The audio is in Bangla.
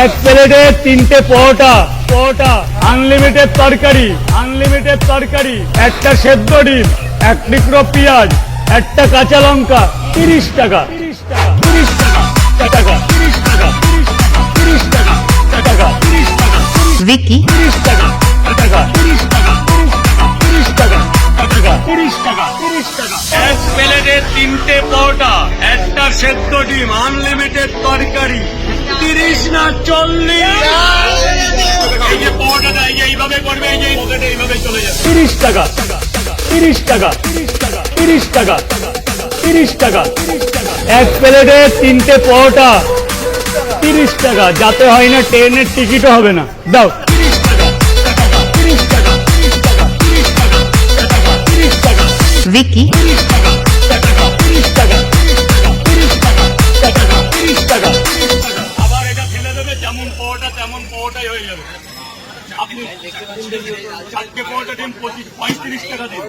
এক প্লেটে 3টে পরোটা, আনলিমিটেড তরকারি, একটা সেদ্ধ ডিম, এক টুকরো পেঁয়াজ, একটা কাঁচা লঙ্কা, 30 টাকা। विकी এক প্লেটে 3টে পরোটা, একটা সেদ্ধ ডিম, আনলিমিটেড তরকারি, 30 না 40। এই যে পরোটাটা এইভাবে করবে, এই যে পকেটে এইভাবে চলে যাবে। 30 টাকা। এক প্লেটে 3টে পরোটা, 30 টাকা। যাতে হয় না ট্রেনের টিকিটও হবে না। দাও। विकी আবার এটা ফেলে দেবে, যেমন পরোটা তেমন পরোটাই হয়ে যাবে। আপনি 4টে পরোটা দিন 35 টাকা দিন।